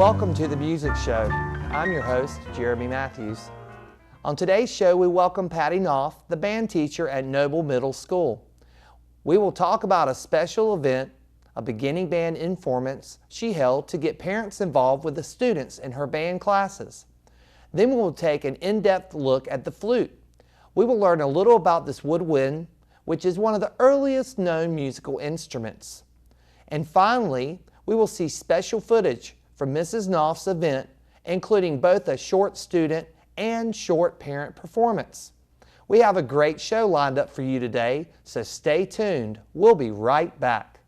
Welcome to the Music Show. I'm your host, Jeremy Matthews. On today's show, we welcome Patty Knopf, the band teacher at Noble Middle School. We will talk about a special event, a beginning band informants she held to get parents involved with the students in her band classes. Then we will take an in-depth look at the flute. We will learn a little about this woodwind, which is one of the earliest known musical instruments. And finally, we will see special footage from Mrs. Knopf's event, including both a short student and short parent performance. We have a great show lined up for you today, so stay tuned. We'll be right back.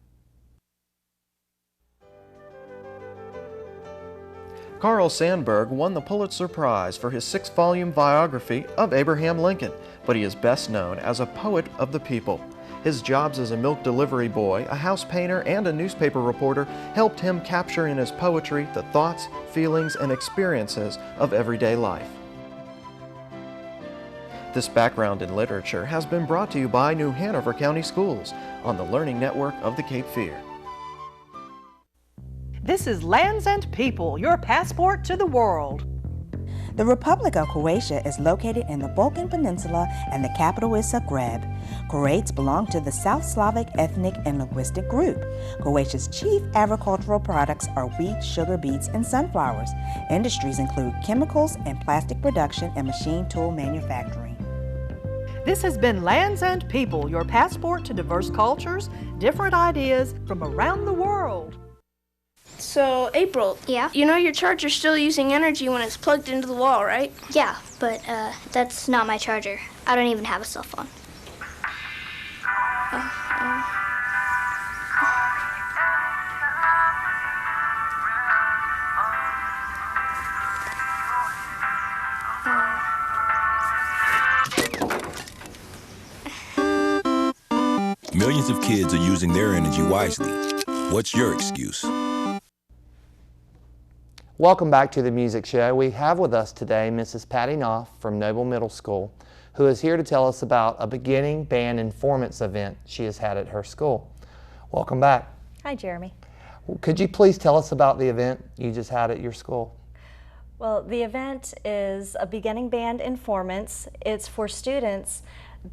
Carl Sandburg won the Pulitzer Prize for his 6-volume biography of Abraham Lincoln, but he is best known as a poet of the people. His jobs as a milk delivery boy, a house painter, and a newspaper reporter helped him capture in his poetry the thoughts, feelings, and experiences of everyday life. This background in literature has been brought to you by New Hanover County Schools on the Learning Network of the Cape Fear. This is Lands and People, your passport to the world. The Republic of Croatia is located in the Balkan Peninsula and the capital is Zagreb. Croats belong to the South Slavic ethnic and linguistic group. Croatia's chief agricultural products are wheat, sugar beets, and sunflowers. Industries include chemicals and plastic production and machine tool manufacturing. This has been Lands and People, your passport to diverse cultures, different ideas from around the world. So, April, yeah? You know your charger's still using energy when it's plugged into the wall, right? Yeah, but that's not my charger. I don't even have a cell phone. Millions of kids are using their energy wisely. What's your excuse? Welcome back to the Music Show. We have with us today Mrs. Patty Knopf from Noble Middle School, who is here to tell us about a beginning band informants event she has had at her school. Welcome back. Hi, Jeremy. Could you please tell us about the event you just had at your school? Well, the event is a beginning band informants. It's for students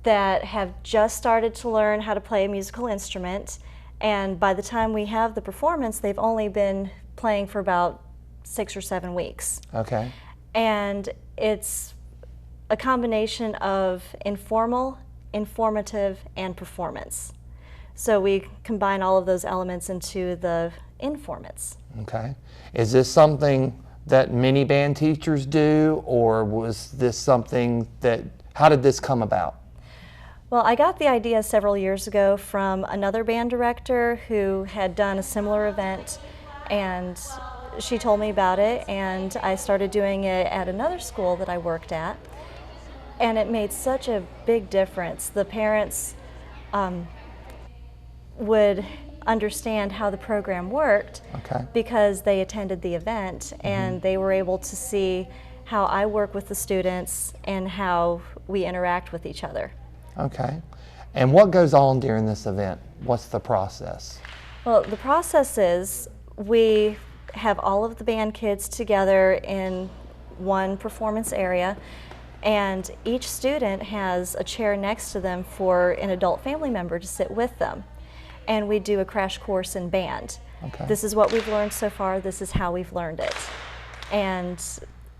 that have just started to learn how to play a musical instrument, and by the time we have the performance, they've only been playing for about 6 or 7 weeks. Okay. And it's a combination of informal, informative, and performance. So we combine all of those elements into the informants. Okay. Is this something that many band teachers do, or was this something that, how did this come about? Well, I got the idea several years ago from another band director who had done a similar event, and she told me about it, and I started doing it at another school that I worked at, and it made such a big difference. The parents would understand how the program worked, okay, because they attended the event, and they were able to see how I work with the students and how we interact with each other. Okay. And what goes on during this event? What's the process? Well, the process is we have all of the band kids together in one performance area, and each student has a chair next to them for an adult family member to sit with them. And we do a crash course in band. Okay. This is what we've learned so far, this is how we've learned it. And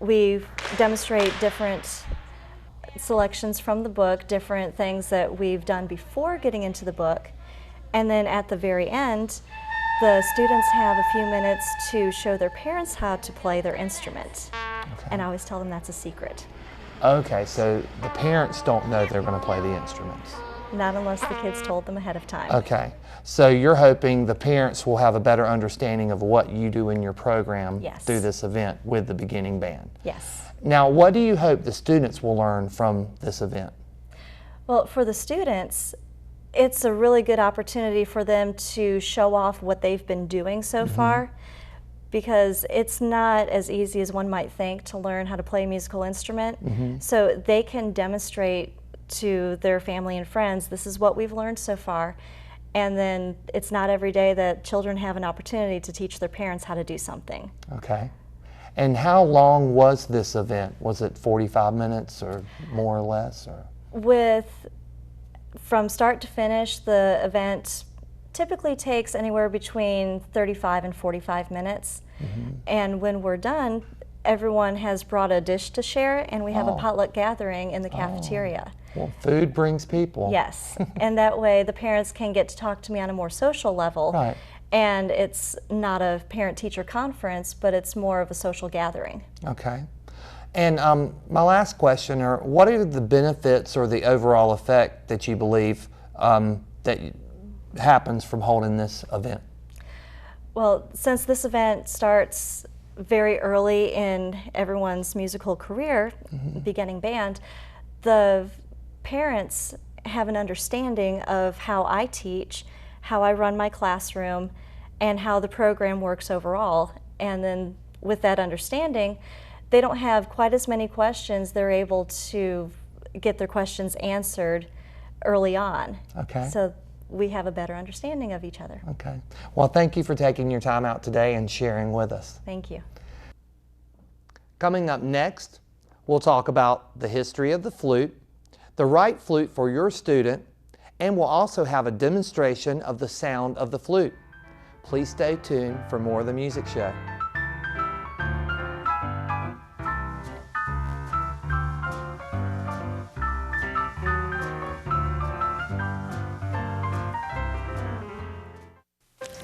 we demonstrate different selections from the book, different things that we've done before getting into the book, and then at the very end, the students have a few minutes to show their parents how to play their instrument. Okay. And I always tell them that's a secret. Okay, so the parents don't know they're going to play the instruments. Not unless the kids told them ahead of time. Okay, so you're hoping the parents will have a better understanding of what you do in your program through this event with the beginning band. Yes. Now, what do you hope the students will learn from this event? Well, for the students, it's a really good opportunity for them to show off what they've been doing so far, because it's not as easy as one might think to learn how to play a musical instrument. So they can demonstrate to their family and friends, this is what we've learned so far, And then it's not every day that children have an opportunity to teach their parents how to do something. Okay. And how long was this event? Was it 45 minutes or more or less? Or? From start to finish, the event typically takes anywhere between 35 and 45 minutes. Mm-hmm. And when we're done, everyone has brought a dish to share, and we have a potluck gathering in the cafeteria. Well, food brings people. Yes, and that way the parents can get to talk to me on a more social level. Right. And it's not a parent-teacher conference, but it's more of a social gathering. Okay. And my last question, what are the benefits or the overall effect that you believe that happens from holding this event? Well, since this event starts very early in everyone's musical career, beginning band, the parents have an understanding of how I teach, how I run my classroom, and how the program works overall. And then with that understanding, they don't have quite as many questions. They're able to get their questions answered early on. Okay. So we have a better understanding of each other. Okay. Well, thank you for taking your time out today and sharing with us. Thank you. Coming up next, we'll talk about the history of the flute, the right flute for your student, and we'll also have a demonstration of the sound of the flute. Please stay tuned for more of the Music Show.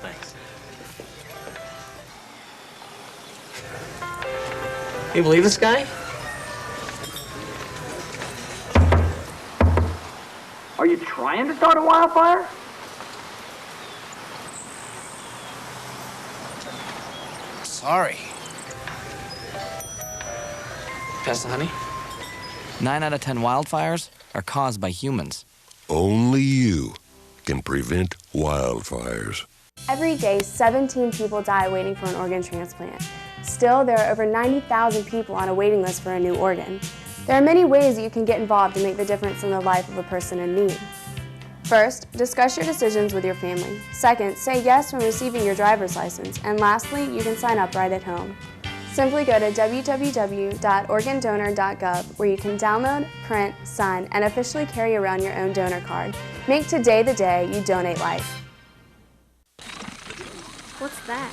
Thanks. You believe this guy? Are you trying to start a wildfire? Sorry. Pass the honey? 9 out of 10 wildfires are caused by humans. Only you can prevent wildfires. Every day, 17 people die waiting for an organ transplant. Still, there are over 90,000 people on a waiting list for a new organ. There are many ways that you can get involved to make the difference in the life of a person in need. First, discuss your decisions with your family. Second, say yes when receiving your driver's license. And lastly, you can sign up right at home. Simply go to www.organdonor.gov where you can download, print, sign, and officially carry around your own donor card. Make today the day you donate life. What's that?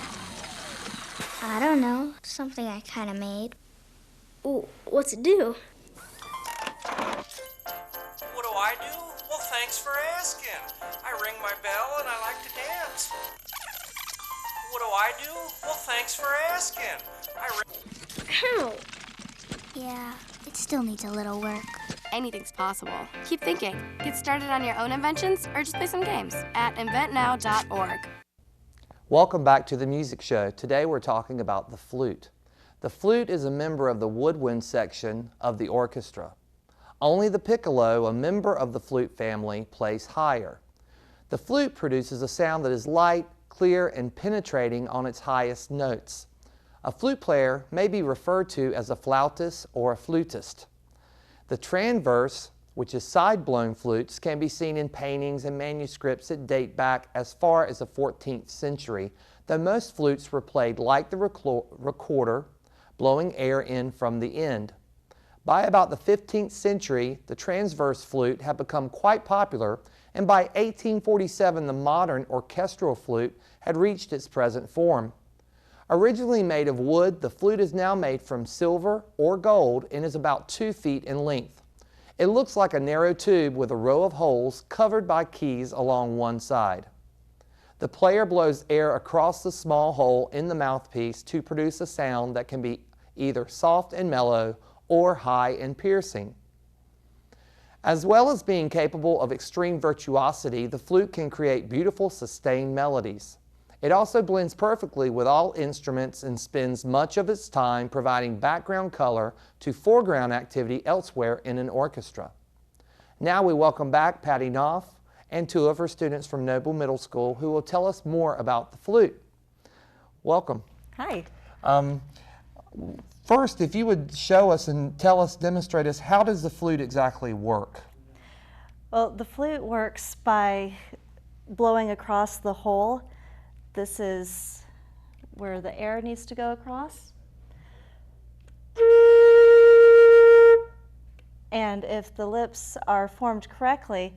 I don't know. Something I kind of made. Ooh, what's it do? What do I do? Well, thanks for asking. I ring my bell and I like to dance. What do I do? Well, thanks for asking. Ow! Yeah, it still needs a little work. Anything's possible. Keep thinking. Get started on your own inventions or just play some games at inventnow.org. Welcome back to the Music Show. Today we're talking about the flute. The flute is a member of the woodwind section of the orchestra. Only the piccolo, a member of the flute family, plays higher. The flute produces a sound that is light, clear, and penetrating on its highest notes. A flute player may be referred to as a flautist or a flutist. The transverse, which is side-blown flutes, can be seen in paintings and manuscripts that date back as far as the 14th century, though most flutes were played like the recorder, blowing air in from the end. By about the 15th century, the transverse flute had become quite popular, and by 1847 the modern orchestral flute had reached its present form. Originally made of wood, the flute is now made from silver or gold and is about 2 feet in length. It looks like a narrow tube with a row of holes covered by keys along one side. The player blows air across the small hole in the mouthpiece to produce a sound that can be either soft and mellow or high and piercing. As well as being capable of extreme virtuosity, the flute can create beautiful sustained melodies. It also blends perfectly with all instruments and spends much of its time providing background color to foreground activity elsewhere in an orchestra. Now we welcome back Patty Knopf and 2 of her students from Noble Middle School who will tell us more about the flute. Welcome. Hi. First, if you would show us and tell us, demonstrate us, how does the flute exactly work? Well, the flute works by blowing across the hole. This is where the air needs to go across. And if the lips are formed correctly,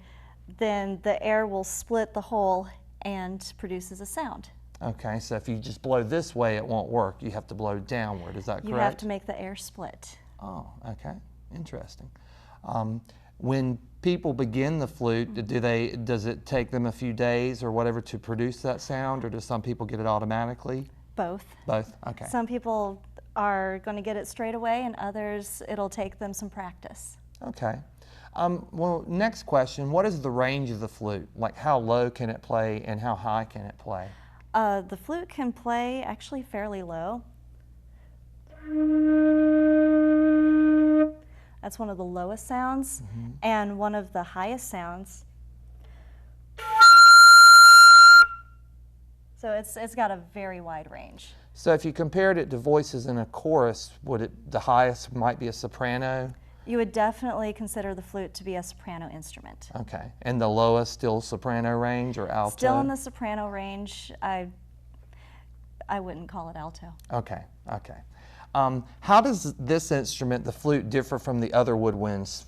then the air will split the hole and produces a sound. Okay, so if you just blow this way, it won't work. You have to blow downward. Is that correct? You have to make the air split. Oh, okay. Interesting. When people begin the flute, does it take them a few days or whatever to produce that sound, or do some people get it automatically? Both. Both? Okay. Some people are going to get it straight away, and others, it'll take them some practice. Okay. Well, next question, what is the range of the flute? Like how low can it play and how high can it play? The flute can play actually fairly low. That's one of the lowest sounds, and one of the highest sounds. So it's got a very wide range. So if you compared it to voices in a chorus, the highest might be a soprano? You would definitely consider the flute to be a soprano instrument. Okay, and the lowest still soprano range or alto? Still in the soprano range. I wouldn't call it alto. Okay, okay. How does this instrument, the flute, differ from the other woodwinds?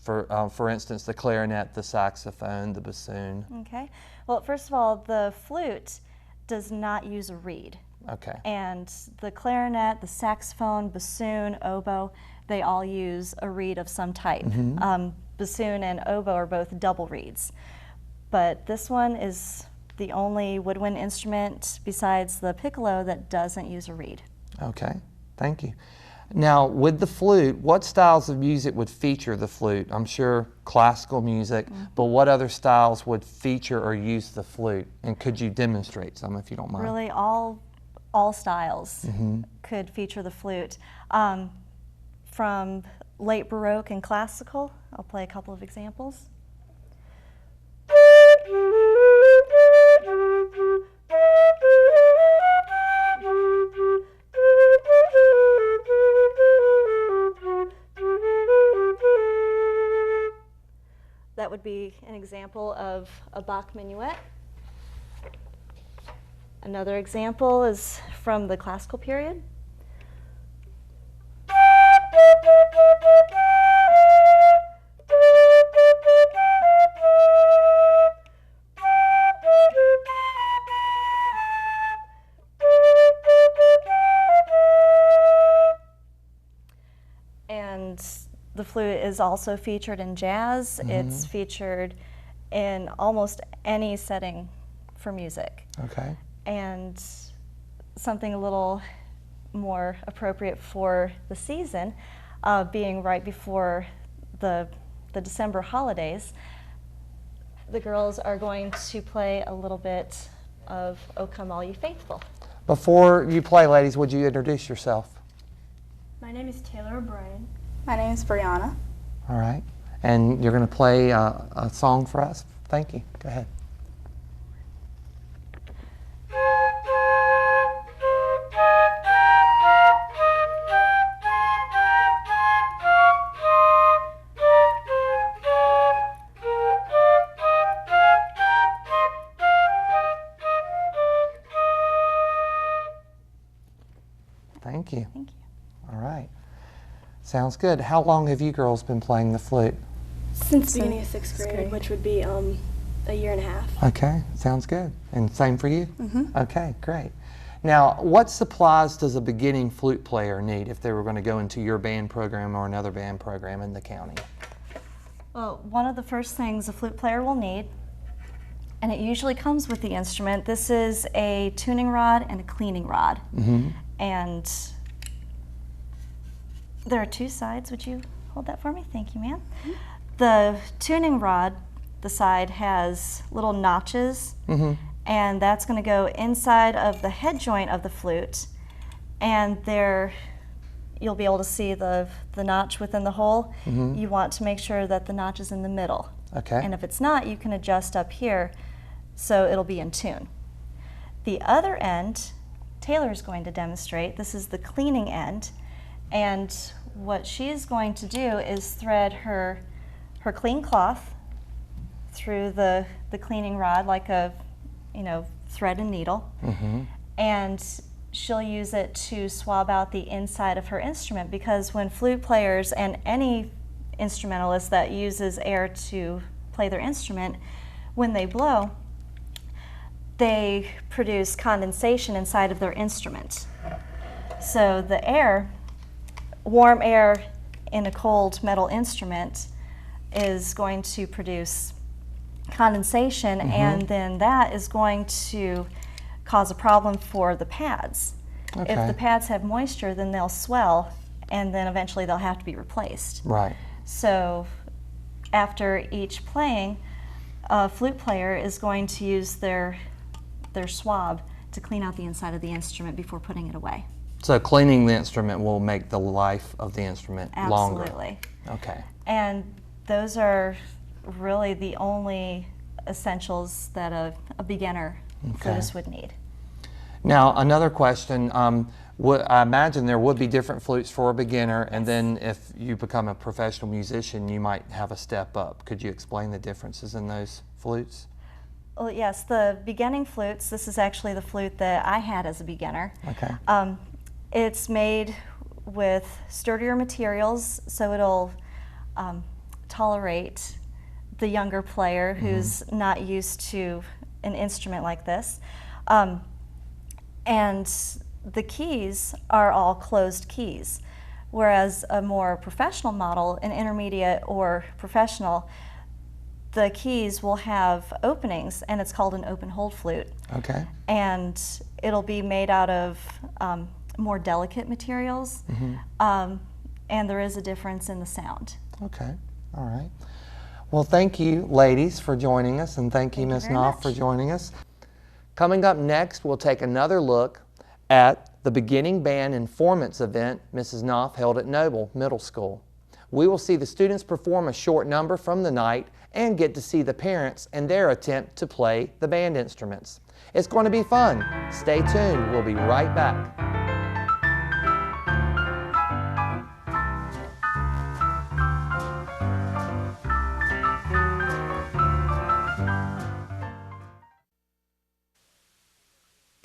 For instance, the clarinet, the saxophone, the bassoon. Okay. Well, first of all, the flute does not use a reed. Okay. And the clarinet, the saxophone, bassoon, oboe, they all use a reed of some type. Bassoon and oboe are both double reeds. But this one is the only woodwind instrument besides the piccolo that doesn't use a reed. Okay, thank you. Now, with the flute, what styles of music would feature the flute? I'm sure classical music, but what other styles would feature or use the flute? And could you demonstrate some if you don't mind? Really, all styles could feature the flute. From late Baroque and classical, I'll play a couple of examples. That would be an example of a Bach minuet. Another example is from the classical period. And the flute is also featured in jazz. It's featured in almost any setting for music. Okay. And something a little more appropriate for the season, being right before the December holidays, the girls are going to play a little bit of O Come All Ye Faithful. Before you play, ladies, would you introduce yourself? My name is Taylor O'Brien. My name is Brianna. All right. And you're going to play a song for us? Thank you. Go ahead. Thank you. Thank you. All right. Sounds good. How long have you girls been playing the flute? Since the beginning of sixth grade, which would be a year and a half. Okay, sounds good. And same for you? Okay, great. Now, what supplies does a beginning flute player need if they were going to go into your band program or another band program in the county? Well, one of the first things a flute player will need, and it usually comes with the instrument, this is a tuning rod and a cleaning rod. And there are two sides. Would you hold that for me? Thank you, ma'am. The tuning rod, the side, has little notches, and that's going to go inside of the head joint of the flute, and there you'll be able to see the notch within the hole. You want to make sure that the notch is in the middle. Okay. And if it's not, you can adjust up here so it'll be in tune. The other end, Taylor is going to demonstrate. This is the cleaning end, and what she is going to do is thread her clean cloth through the cleaning rod like a thread and needle, and she'll use it to swab out the inside of her instrument, because when flute players and any instrumentalist that uses air to play their instrument, when they blow, they produce condensation inside of their instrument. So the air, warm air in a cold metal instrument, is going to produce condensation, and then that is going to cause a problem for the pads. Okay. If the pads have moisture, then they'll swell, and then eventually they'll have to be replaced. Right. So after each playing, a flute player is going to use their swab to clean out the inside of the instrument before putting it away. So cleaning the instrument will make the life of the instrument longer. Absolutely. Okay. And those are really the only essentials that a beginner flutist would need. Now, another question. I imagine there would be different flutes for a beginner, and then if you become a professional musician, you might have a step up. Could you explain the differences in those flutes? Well, yes, the beginning flutes, this is actually the flute that I had as a beginner. Okay. It's made with sturdier materials, so it'll tolerate the younger player who's not used to an instrument like this. And the keys are all closed keys, whereas a more professional model, an intermediate or professional, the keys will have openings, and it's called an open hold flute. Okay. And it'll be made out of more delicate materials, and there is a difference in the sound. Okay, all right. Well, thank you, ladies, for joining us, and thank you, Ms. Knopf, for joining us. Coming up next, we'll take another look at the beginning band informants event Mrs. Knopf held at Noble Middle School. We will see the students perform a short number from the night and get to see the parents and their attempt to play the band instruments. It's going to be fun. Stay tuned. We'll be right back.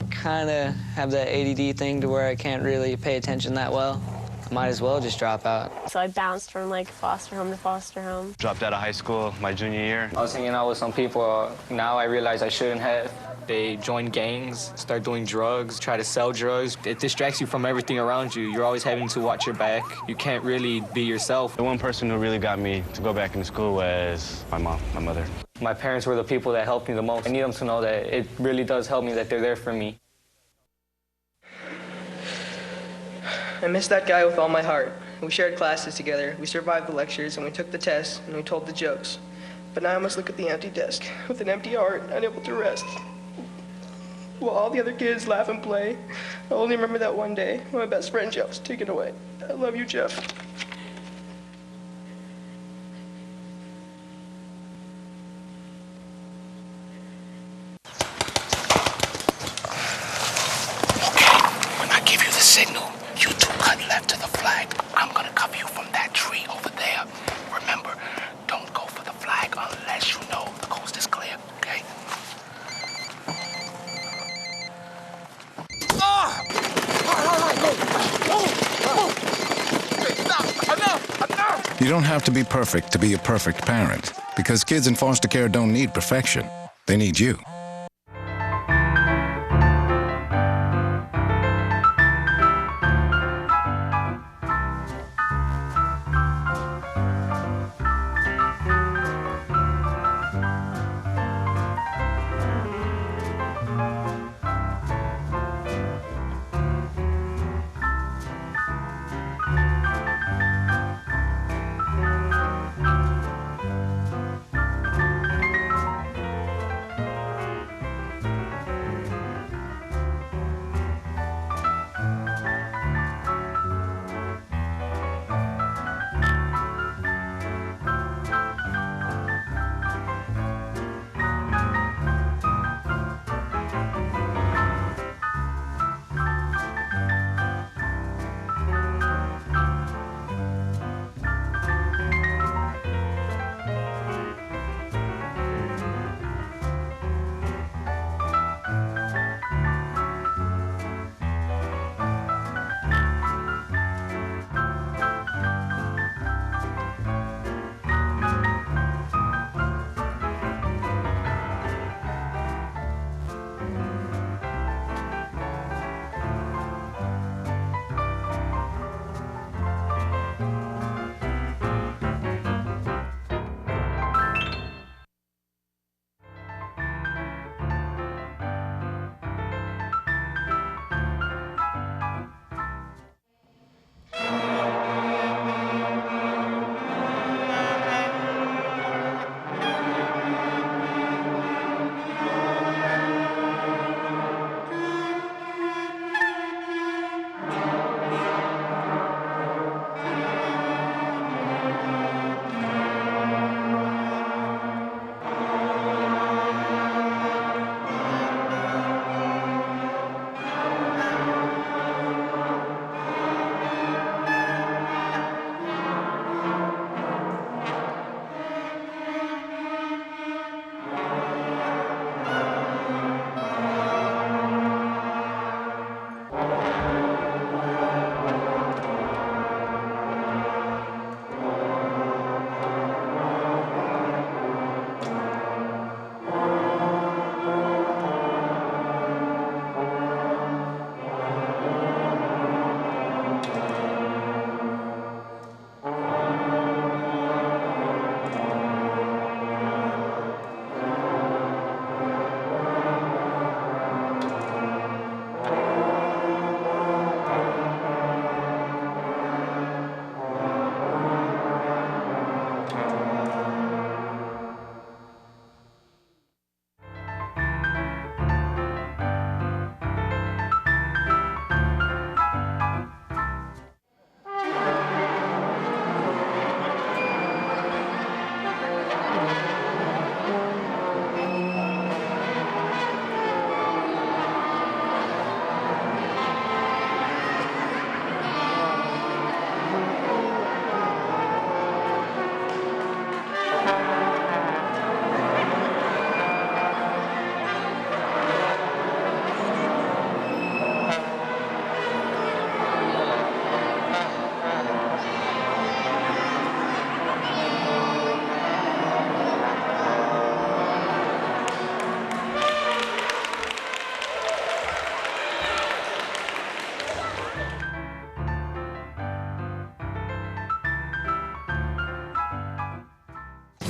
Kind of have that ADD thing to where I can't really pay attention that well. I might as well just drop out. So I bounced from like foster home to foster home. Dropped out of high school my junior year. I was hanging out with some people now I realize I shouldn't have. They join gangs, start doing drugs, try to sell drugs. It distracts you from everything around you. You're always having to watch your back. You can't really be yourself. The one person who really got me to go back into school was my mom, my mother. My parents were the people that helped me the most. I need them to know that it really does help me, that they're there for me. I miss that guy with all my heart. We shared classes together, we survived the lectures, and we took the tests, and we told the jokes. But now I must look at the empty desk, with an empty heart, unable to rest. While all the other kids laugh and play, I only remember that one day when my best friend Jeff was taken away. I love you, Jeff. When I give you the signal, you two cut left to the flag. I'm gonna cover you from that tree over there. Remember, don't go for the flag unless you know the coast is clear, okay? You don't have to be perfect to be a perfect parent, because kids in foster care don't need perfection. They need you.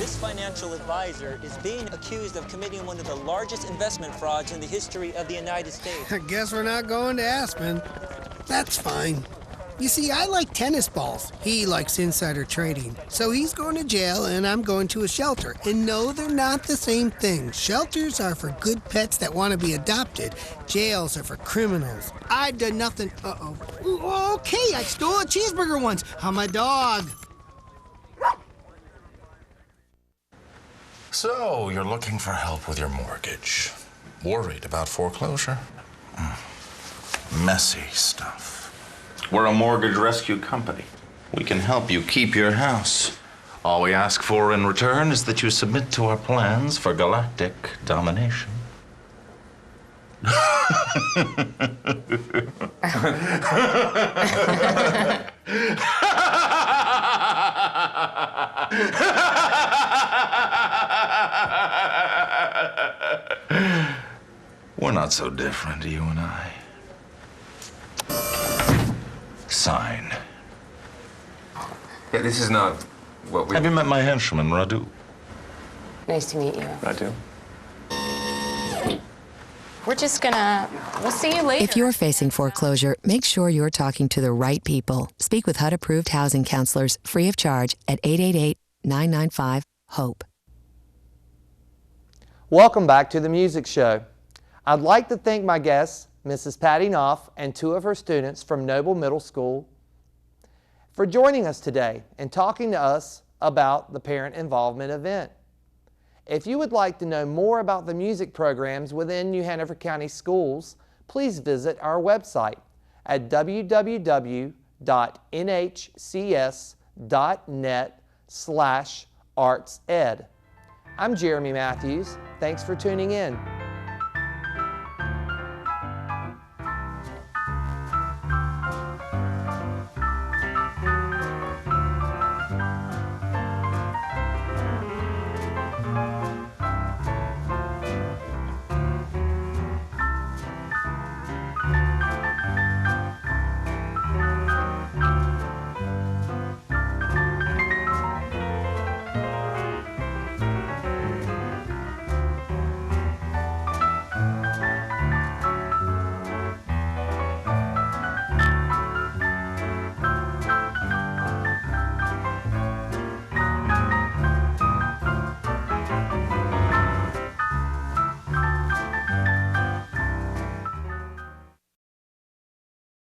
This financial advisor is being accused of committing one of the largest investment frauds in the history of the United States. I guess we're not going to Aspen. That's fine. You see, I like tennis balls. He likes insider trading. So he's going to jail and I'm going to a shelter. And no, they're not the same thing. Shelters are for good pets that want to be adopted. Jails are for criminals. I've done nothing. Uh-oh. Ooh, okay, I stole a cheeseburger once. I'm a dog. So, you're looking for help with your mortgage. Worried about foreclosure? Messy stuff. We're a mortgage rescue company. We can help you keep your house. All we ask for in return is that you submit to our plans for galactic domination. We're not so different, you and I. Sign. Yeah, this is not what we... Have you met my henchman, Radu? Nice to meet you. Radu. We're just gonna... We'll see you later. If you're facing foreclosure, make sure you're talking to the right people. Speak with HUD-approved housing counselors free of charge at 888-995-HOPE. Welcome back to the Music Show. I'd like to thank my guests, Mrs. Patty Knopf and two of her students from Noble Middle School, for joining us today and talking to us about the Parent Involvement event. If you would like to know more about the music programs within New Hanover County Schools, please visit our website at www.nhcs.net/artsed. I'm Jeremy Matthews. Thanks for tuning in.